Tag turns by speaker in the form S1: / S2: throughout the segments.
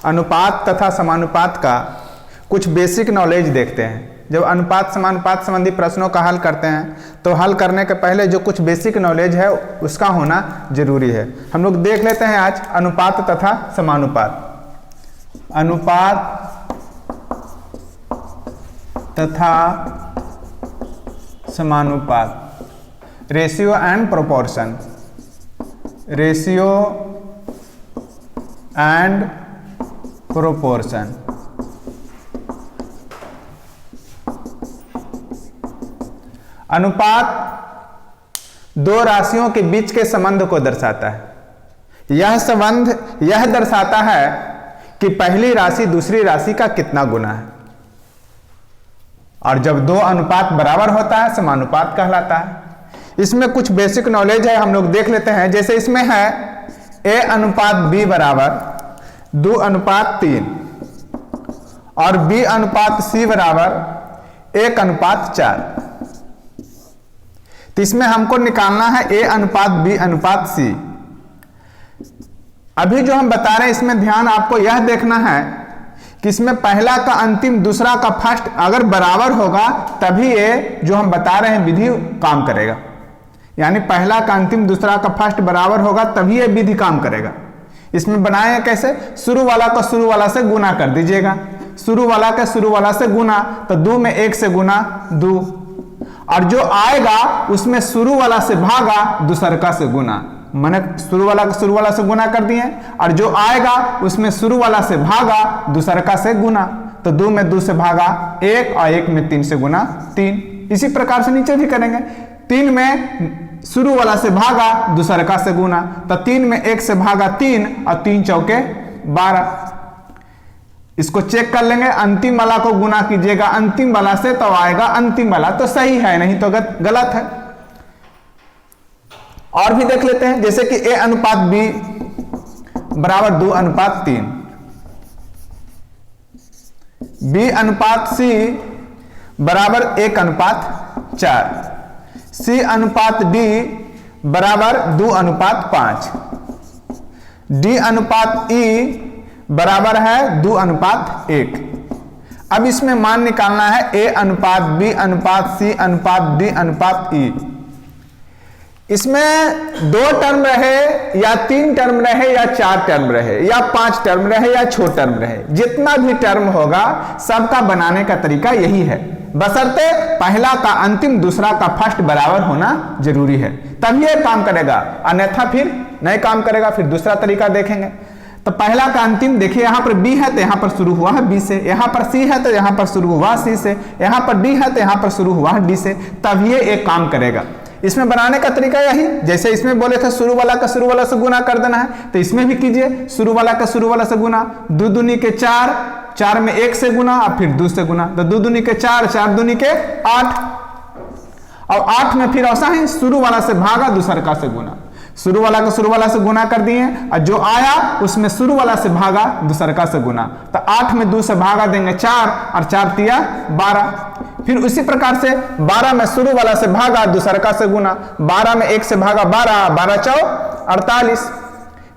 S1: अनुपात तथा समानुपात का कुछ बेसिक नॉलेज देखते हैं। जब अनुपात समानुपात संबंधी प्रश्नों का हल करते हैं तो हल करने के पहले जो कुछ बेसिक नॉलेज है उसका होना जरूरी है। हम लोग देख लेते हैं आज अनुपात तथा समानुपात। अनुपात तथा समानुपात, ratio and proportion, ratio and proportion. अनुपात दो राशियों के बीच के संबंध को दर्शाता है। यह संबंध यह दर्शाता है कि पहली राशि दूसरी राशि का कितना गुना है, और जब दो अनुपात बराबर होता है समानुपात कहलाता है। इसमें कुछ बेसिक नॉलेज है, हम लोग देख लेते हैं। जैसे इसमें है a अनुपात b बराबर 2 अनुपात 3 और b अनुपात c बराबर 1 अनुपात 4। तो इसमें हमको निकालना है a अनुपात b अनुपात c। अभी जो हम बता रहे हैं इसमें ध्यान आपको यह देखना है कि इसमें पहला का अंतिम दूसरा का फर्स्ट अगर बराबर होगा तभी ये जो हम बता रहे हैं विधि काम करेगा। यानी पहला का अंतिम दूसरा का फर्स्ट बराबर होगा तभी ये विधि काम करेगा। इसमें बनाए कैसे, शुरू वाला को शुरू वाला से गुना कर दीजिएगा। शुरू वाला का शुरू वाला से गुना तो 2 में 1 से गुना 2, और जो आएगा उसमें शुरू वाला से भागा दूसरका से गुना। मैंने शुरू वाला का शुरू वाला से गुना कर दिए, और जो आएगा उसमें शुरू वाला से भागा दूसरका से गुना। तो 2 में 2 से भागा 1 और 1 में 3 से गुना 3। इसी प्रकार से नीचे भी करेंगे। 3 में शुरू वाला से भागा दूसरका से गुना, तो 3 में 1 से भागा 3 और 3 चौके 12। इसको चेक कर लेंगे, अंतिम वाला को गुना कीजिएगा अंतिम वाला से तो आएगा अंतिम वाला, तो सही है, नहीं तो गलत है। और भी देख लेते हैं, जैसे कि a अनुपात b बराबर 2 अनुपात 3, b अनुपात c बराबर 1 अनुपात 4, c अनुपात d बराबर 2 अनुपात 5, d अनुपात e बराबर है 2 अनुपात 1। अब इसमें मान निकालना है a अनुपात b अनुपात c अनुपात d अनुपात e। इसमें 2 टर्म रहे या 3 टर्म रहे या 4 टर्म रहे या 5 टर्म रहे या छोटा टर्म रहे, जितना भी टर्म होगा सबका बनाने का तरीका यही है, बशर्ते पहला का अंतिम दूसरा का फर्स्ट बराबर होना जरूरी है, तभी ये काम करेगा, अन्यथा फिर नहीं काम करेगा। फिर दूसरा तरीका देखेंगे। तो पहला का अंतिम देखिए, यहाँ पर b है तो यहाँ पर शुरू हुआ है b से, यहाँ पर c है तो यहाँ पर शुरू हुआ c से, यहाँ पर d है तो यहाँ पर शुरू हुआ है d से, तभी ये एक काम करेगा। इसमें बनाने का तरीका यही, जैसे इसमें बोले थे शुरू वाला का शुरू वाला से गुना कर देना है, तो इसमें भी कीजिए शुरू वाला का शुरू वाला से गुना। 2 दूनी के 4, 4 में 1 से गुना और फिर 2 से गुना, तो 2 दूनी के 4, 4 दूनी के 8, और 8 में फिर ऐसा ही शुरू वाला से भागा दूसरका से गुना। शुरू वाला को शुरू वाला से गुना कर दिए, और जो आया उसमें शुरू वाला से भागा दूसरका से गुना, तो 8 में 2 से भागा देंगे 4 और 4 तिया 12। फिर उसी प्रकार से 12 में शुरू वाला से भागा दूसरका से गुना, 12 में 1 से भागा 12, 12 चौ 48।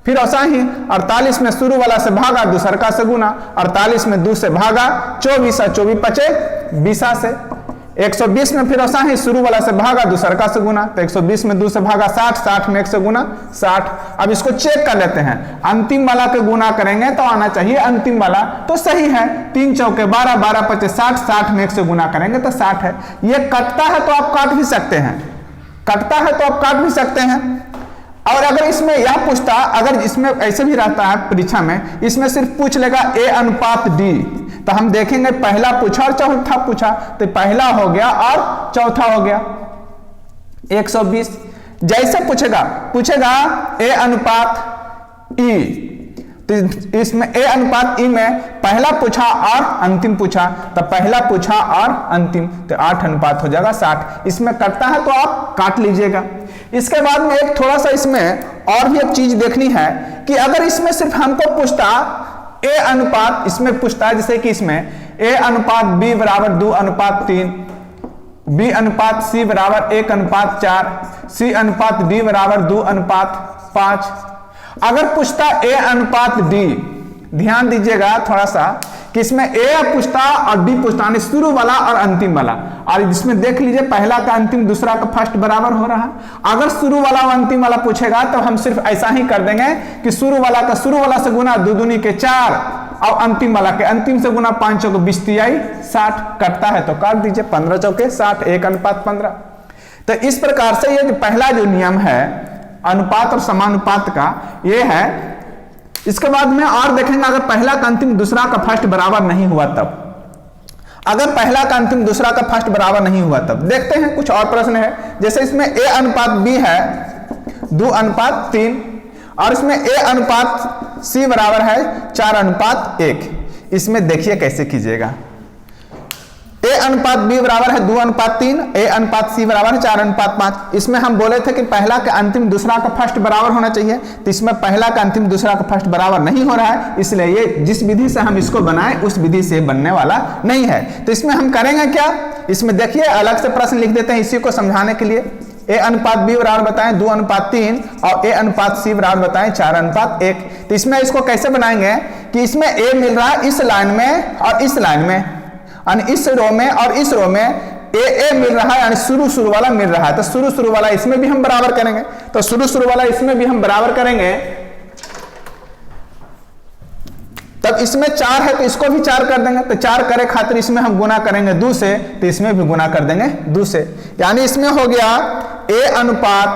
S1: फिर ऐसा ही 48 में शुरू वाला से भागा दूसरका से गुना, 48 में 2 से भागा 24 और 24 पचे 20 से। 120 में फिर ऐसा ही शुरू वाला से भागा दूसरका से गुना, तो 120 में 2 से भागा 60, 60 में 1 से गुना 60। अब इसको चेक कर लेते हैं, अंतिम वाला के गुना करेंगे तो आना चाहिए अंतिम वाला, तो सही है। 3 चौके 12, 12 पचे 60, 60 में 1 से गुना करेंगे तो 60 है। ये कटता है तो आप काट भी सकते हैं, कटता है तो आप काट भी सकते हैं। और अगर इसमें यह पूछता, अगर इसमें ऐसे भी रहता है परीक्षा में, इसमें सिर्फ पूछ लेगा a अनुपात d, तो हम देखेंगे पहला पूछा और चौथा पूछा, तो पहला हो गया और चौथा हो गया 120। जैसे पूछेगा a अनुपात e, तो इसमें a अनुपात e में पहला पूछा और अंतिम पूछा, तो पहला पूछा और अंतिम, तो 8 अनुपात हो जाएगा 60। इसमें कटता है तो आप काट लीजिएगा। इसके बाद में एक थोड़ा सा इसमें और भी एक चीज देखनी है कि अगर इसमें सिर्फ हमको पूछता a अनुपात, इसमें पूछता है जैसे कि इसमें a अनुपात b बराबर 2 अनुपात 3, b अनुपात c बराबर 1 अनुपात 4, c अनुपात d बराबर 2 अनुपात 5। अगर पूछता a अनुपात d, ध्यान दीजिएगा थोड़ा सा कि इसमें ए पूछता और बी पूछता, यानी शुरू वाला और अंतिम वाला। और इसमें देख लीजिए पहला का अंतिम दूसरा का फर्स्ट बराबर हो रहा है। अगर शुरू वाला और अंतिम वाला पूछेगा तो हम सिर्फ ऐसा ही कर देंगे कि शुरू वाला का शुरू वाला से गुना 2 दूनी के 4 और अंतिम वाला के अंतिम से गुना 5 चौके 20 तिहाई 60 कटता है तो काट दीजिए 15 चौके 60 1:15। तो इस प्रकार से ये जो पहला जो नियम है अनुपात और समानुपात का ये है। इसके बाद में और देखेंगे अगर पहला का अंतिम दूसरा का फर्स्ट बराबर नहीं हुआ तब, अगर पहला का अंतिम दूसरा का फर्स्ट बराबर नहीं हुआ तब देखते हैं कुछ और प्रश्न है। जैसे इसमें a अनुपात b है 2:3 और इसमें a अनुपात c बराबर है 4:1। इसमें देखिए कैसे कीजिएगा। a अनुपात b बराबर है 2:3, a अनुपात c बराबर है 4:5। इसमें हम बोले थे कि पहला का अंतिम दूसरा का फर्स्ट बराबर होना चाहिए, तो इसमें पहला का अंतिम दूसरा का फर्स्ट बराबर नहीं हो रहा है, इसलिए ये जिस विधि से हम इसको बनाए उस विधि से बनने वाला नहीं है। तो इसमें हम करेंगे क्या, इसमें देखिए अलग से प्रश्न लिख देते हैं इसी को समझाने के लिए। a अनुपात b बराबर बताएं 2:3 और a अनुपात c बराबर बताएं 4:1। तो इसमें इसको कैसे बनाएंगे कि इसमें a मिल रहा है इस लाइन में और इस लाइन में, यानी इस रो में और इस रो में ए मिल रहा है, यानी शुरू वाला मिल रहा है। तो शुरू वाला इसमें भी हम बराबर करेंगे, तो शुरू वाला इसमें भी हम बराबर करेंगे। तब इसमें 4 है तो इसको भी 4 कर देंगे, तो 4 करे खातिर इसमें हम गुना करेंगे 2 से, तो इसमें भी गुना कर देंगे 2 से। यानी इसमें हो गया a अनुपात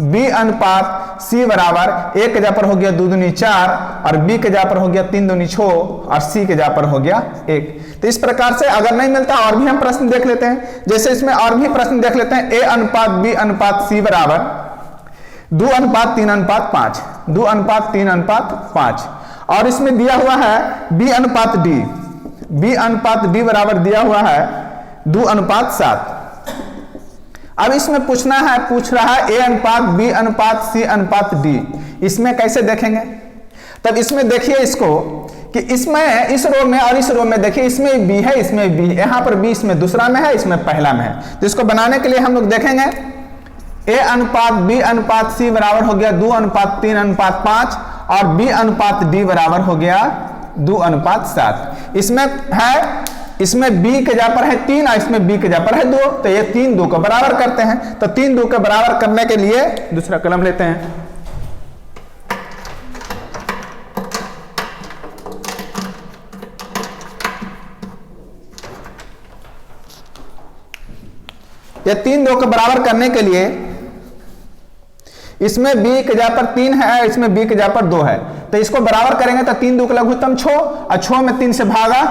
S1: b अनुपात c बराबर a के जगह पर हो गया 2 दूनी 4 और b के जगह पर हो गया 3 दूनी 6 और c के जगह पर हो गया 1। तो इस प्रकार से अगर नहीं मिलता और भी हम प्रश्न देख लेते हैं। जैसे इसमें और भी प्रश्न देख लेते हैं। a अनुपात b अनुपात c बराबर 2:3:5 2:3:5 और इसमें दिया हुआ है b अनुपात d बराबर दिया हुआ है 2:7। अब इसमें पूछ रहा है a अनुपात b अनुपात c अनुपात d। इसमें कैसे देखेंगे, तब इसमें देखिए इसको कि इसमें इस रो में और इस रो में देखिए इसमें b है इसमें b, यहाँ पर b इसमें दूसरा में है इसमें पहला में है। तो इसको बनाने के लिए हम लोग देखेंगे a अनुपात b अनुपात c बराबर हो गया 2:3:5 और b अनुपात d बराबर हो गया 2:7। इसमें है इसमें b के जगह पर है 3 और इसमें b के जगह पर है 2, तो ये 3 2 को बराबर करते हैं। तो 3 2 को बराबर करने के लिए दूसरा कलम लेते हैं। ये 3 2 को बराबर करने के लिए इसमें b के जगह पर 3 है इसमें b के जगह पर 2 है, तो इसको बराबर करेंगे तो 3 2 का लघुत्तम 6 और 6 में 3 से भागा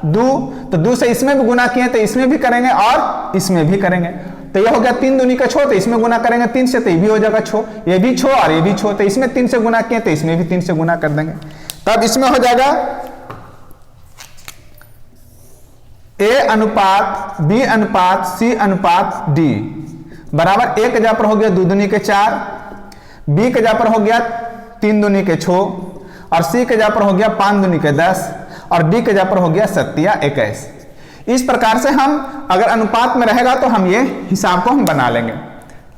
S1: 2, तो 2 से इसमें भी गुना किए तो इसमें भी करेंगे और इसमें भी करेंगे। तो ये हो गया 3 दूनी का 6, तो इसमें गुना करेंगे 3 से तो ये भी हो जाएगा 6, ये भी 6 और ये भी 6, तो इसमें 3 से गुना किए तो इसमें भी 3 से गुना कर देंगे। तब इसमें हो जाएगा a अनुपात b अनुपात c अनुपात d बराबर a के जगह पर हो गया 2 दूनी के 4, b के जगह पर हो गया 3 दूनी के 6 और c के जगह पर हो गया 5 दूनी के 10 और d के जगह पर हो गया 7 या 21। इस प्रकार से हम अगर अनुपात में रहेगा तो हम ये हिसाब को हम बना लेंगे।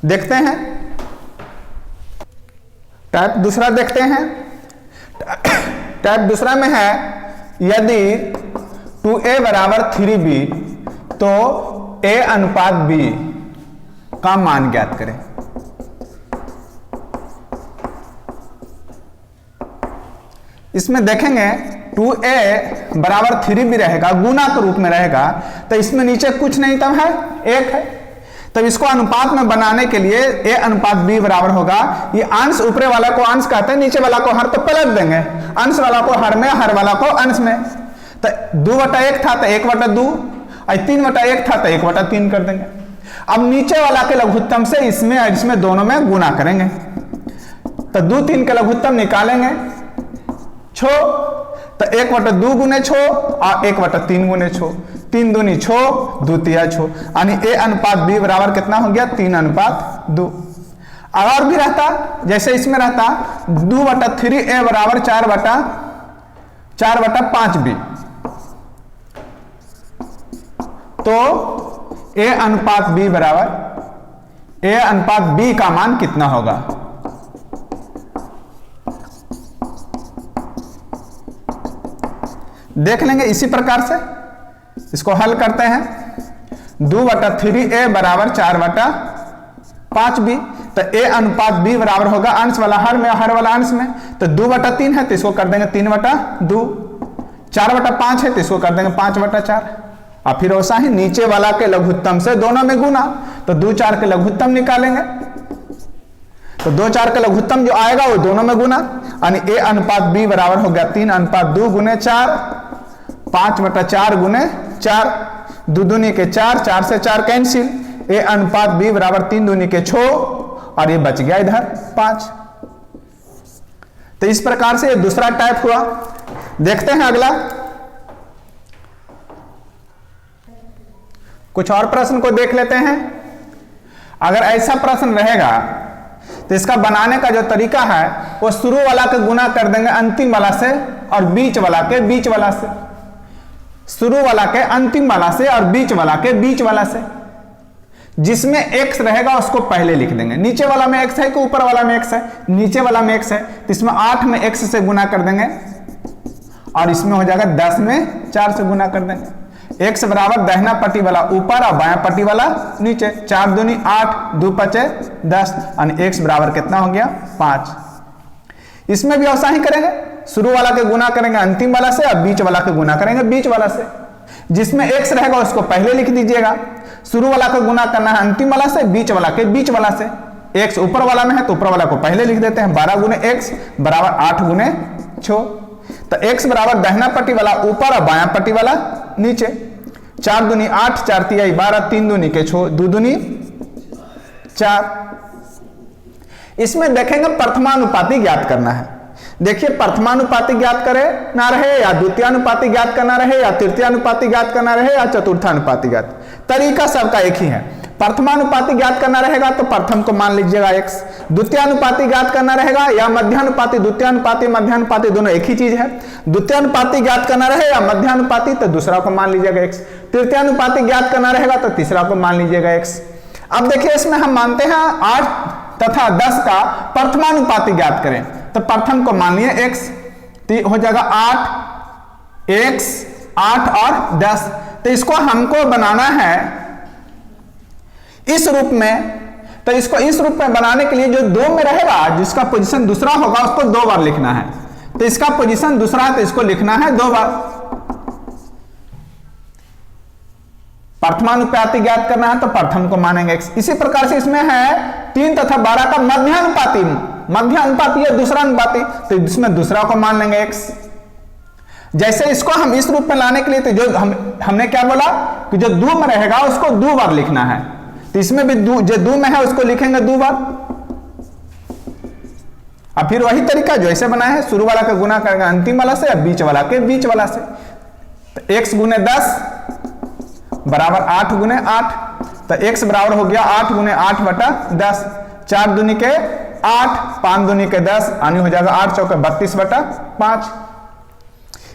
S1: देखते हैं टाइप दूसरा देखते हैं। टाइप दूसरा में है यदि 2a बराबर 3b तो a अनुपात b का मान ज्ञात करें। इसमें देखेंगे 2a बराबर 3b रहेगा, गुना के रूप में रहेगा, तो इसमें नीचे कुछ नहीं तब है 1 है। तब इसको अनुपात में बनाने के लिए a अनुपात b बराबर होगा, ये अंश ऊपरे वाला को अंश कहते हैं, नीचे वाला को हर, तो पलट देंगे, अंश वाला को हर में हर वाला को अंश में। तो 2/1 था तो 1/2 और 3/1 था तो 1/3 कर देंगे। अब नीचे वाला के लघुत्तम से इसमें और इसमें दोनों में गुना करेंगे, तो 2 3 के लघुत्तम निकालेंगे 6, तो 1/2 गुने 6 और 1/3 गुने 6, 3 दूनी 6 2 तिया 6, यानी a अनुपात b बराबर कितना हो गया 3:2। और भी रहता जैसे इसमें रहता 2/3 a बराबर 4/5b, तो a अनुपात b बराबर a अनुपात b का मान कितना होगा। देख लेंगे इसी प्रकार से, इसको हल करते हैं। 2/3a बराबर 4/5b, तो a अनुपात b बराबर होगा अंश वाला हर में, हर वाला अंश में, तो 2/3 है तो इसको कर देंगे 3/2, 4/5 है तो इसको कर देंगे 5/4, और फिर वैसा ही नीचे वाला के लघुत्तम से दोनों में गुना, तो 2 4 के लघुत्तम निकालेंगे, तो 2 4 के लघुत्तम जो आएगा वो दोनों में गुना, यानी a अनुपात b बराबर हो गया 3/2 गुने 4, 5/4 गुने 4, 2 दूनी के 4, 4 से 4 कैंसिल, a अनुपात b बराबर 3 दूनी के 6, और ये बच गया इधर 5। तो इस प्रकार से ये दूसरा टाइप हुआ। देखते हैं अगला, कुछ और प्रश्न को देख लेते हैं। अगर ऐसा प्रश्न रहेगा तो इसका बनाने का जो तरीका है वो शुरू वाला के गुना कर देंगे अंतिम वाला से, और बीच वाला के बीच वाला से, शुरू वाला के अंतिम वाला से और बीच वाला के बीच वाला से। जिसमें x रहेगा उसको पहले लिख देंगे, नीचे वाला में x है कि ऊपर वाला में x है, नीचे वाला में x है, तो इसमें 8 में x से गुना कर देंगे, और इसमें हो जाएगा 10 में 4 से गुना कर देंगे। x बराबर दाहिना पट्टी वाला ऊपर और बायां पट्टी वाला नीचे, 4 दूनी 8, 2 5 10, और x बराबर कितना हो गया 5। इसमें भी ऐसा ही करेंगे, शुरू वाला के गुना करेंगे अंतिम वाला से, और बीच वाला के गुना करेंगे बीच वाला से। जिसमें x रहेगा उसको पहले लिख दीजिएगा, शुरू वाला का गुना करना है अंतिम वाला से, बीच वाला के बीच वाला से। x ऊपर वाला में है तो ऊपर वाला को पहले लिख देते हैं, 12 गुने x बराबर 8 गुने 6, तो x बराबर दाहिना पट्टी वाला ऊपर और बायां पट्टी वाला नीचे, 4 दूनी 8, 4 तिहाई 12, 3 दूनी के 6, 2 दूनी 4। इसमें देखेंगे प्रथमानुपाती ज्ञात करना है। देखिए प्रथमानुपाती ज्ञात करे ना रहे, या द्वितीयानुपाती ज्ञात करना रहे, या तृतीयानुपाती ज्ञात करना रहे, या चतुर्थानुपाती ज्ञात, तरीका सबका एक ही है। प्रथमानुपाती ज्ञात करना रहेगा तो प्रथम को मान लीजिएगा x, द्वितीयानुपाती ज्ञात करना रहेगा या मध्यानुपाती, द्वितीयानुपाती मध्यानुपाती दोनों एक ही चीज है। द्वितीयानुपाती ज्ञात करना रहे या मध्यानुपाती तो दूसरा को मान लीजिएगा x, तृतीयानुपाती ज्ञात करना रहेगा तो तीसरा को मान लीजिएगा x। अब देखिए इसमें हम मानते हैं 8 तथा 10 का प्रथमानुपाती ज्ञात करें, तो प्रथम को मान लिए x, तो हो जाएगा 8 x 8 और 10। तो इसको हमको बनाना है इस रूप में, तो इसको इस रूप में बनाने के लिए जो 2 में रहेगा, जिसका पोजीशन दूसरा होगा उसको 2 बार लिखना है। तो इसका पोजीशन दूसरा है तो इसको लिखना है 2 बार। प्रथमानुपाती ज्ञात करना है तो प्रथम को मानेंगे x। इसी प्रकार से इसमें है 3 तथा 12 का मध्यानुपाती, मध्यानुपाती है दूसरा अनुपाती, तो इसमें दूसरा को मान लेंगे x। जैसे इसको हम इस रूप में लाने के लिए तो जो हमने क्या बोला कि जो 2 में रहेगा उसको 2 बार लिखना है, तो इसमें भी जो 2 में है उसको लिखेंगे 2 बार। अब फिर वही तरीका जो ऐसे बनाया है, शुरू वाला का गुना करेंगे अंतिम वाला से, बीच वाला के बीच वाला से। तो x गुने 10 बराबर 8 गुने 8, तो x बराबर हो गया 8 गुने 8 बटा 10, 4 दूनी के 8, 5 दूनी के 10, यानी हो जाएगा 8 चौके 32 बटा 5।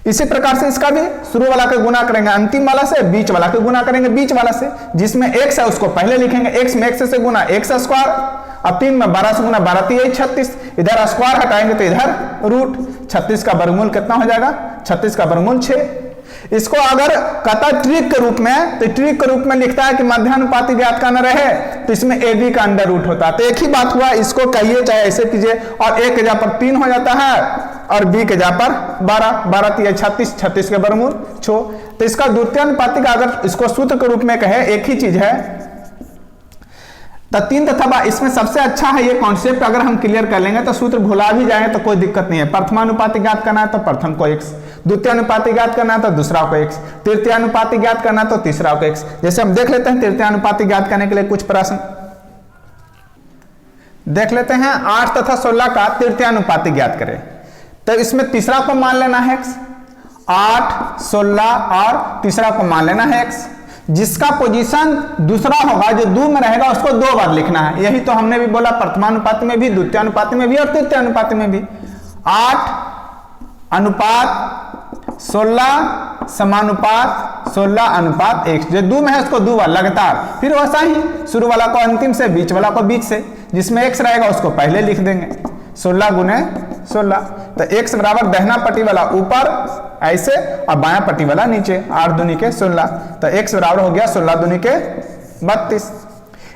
S1: इसी प्रकार से इसका भी शुरू वाला के गुना करेंगे अंतिम वाला से, बीच वाला के गुना करेंगे बीच वाला से। जिसमें x है उसको पहले लिखेंगे, x में x से गुना x स्क्वायर, अब 3 में 12 से गुना 12 3 36, इधर स्क्वायर हटाएंगे तो इधर रूट, 36 का वर्गमूल कितना हो जाएगा 36 का वर्गमूल 6। इसको अगर कहता ट्रिक के रूप में, तो ट्रिक के रूप में लिखता है कि मध्यानुपाती ज्ञात करना रहे तो इसमें ab का अंडर रूट होता है। तो एक ही बात हुआ, इसको कहिए चाहे ऐसे कीजिए, और a के जगह पर 3 हो जाता है और b के जगह पर 12, 12 3 36, 36 के वर्गमूल 6। तो इसका द्वितीयानुपाती का अगर इसको सूत्र के रूप में कहे एक ही चीज है, तो 3 तथा इसमें सबसे अच्छा है ये कॉन्सेप्ट अगर हम क्लियर कर लेंगे तो सूत्र भुला भी जाए तो कोई दिक्कत नहीं है। प्रथमानुपाती ज्ञात करना है तो प्रथम को x, द्वितीयानुपाती ज्ञात करना है तो दूसरा को x, तृतीयानुपाती ज्ञात करना है तो तीसरा को x। जैसे हम देख लेते हैं तृतीयानुपाती ज्ञात करने के लिए कुछ प्रश्न देख लेते हैं। 8 तथा 16 का तृतीयानुपाती ज्ञात करें, तो इसमें तीसरा को मान लेना है x, 8 16 और तीसरा को मान लेना है x। जिसका पोजीशन दूसरा होगा जो 2 में रहेगा उसको 2 बार लिखना है। यही तो हमने भी बोला प्रथमानुपाती में भी, द्वितीयानुपाती में भी और तृतीयानुपाती में भी। 8 अनुपात 16 समानुपात 16 अनुपात 1, जो 2 में है उसको 2 बार लगातार। फिर वैसा ही शुरू वाला को अंतिम से, बीच वाला को बीच से, जिसमें x रहेगा उसको पहले लिख देंगे 16 गुने 16। तो x बराबर दाहिना पट्टी वाला ऊपर ऐसे, और बायां पट्टी वाला नीचे, 8 दूनी के 16, तो x बराबर हो गया 16 दूनी के 32।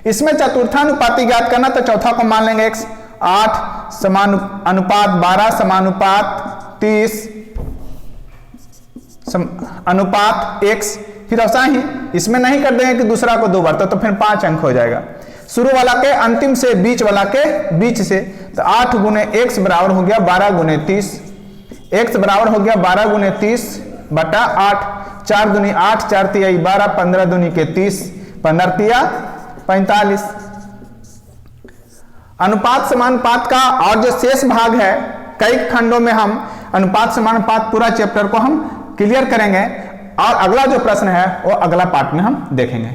S1: इसमें चतुर्थानुपाती ज्ञात करना, तो चौथा को मान लेंगे x, 8 समानुपात 12 समानुपात 30 अनुपात x, फिर ऐसा ही इसमें नहीं कर देंगे कि दूसरा को 2 बार, तो फिर 5 अंक हो जाएगा। शुरू वाला के अंतिम से बीच वाला के बीच से, तो 8 गुने x बराबर हो गया 12 गुने 30, x बराबर हो गया 12 गुने 30 बटा 8, 4 दूनी 8, 4 तिया 12, 15 दूनी के 30, 15 तिया 45। अनुपात समानुपात का और जो शेष भाग है, कई खंडों में हम अनुपात समानुपात पूरा चैप्टर को हम क्लियर करेंगे, और अगला जो प्रश्न है वो अगला पार्ट में हम देखेंगे।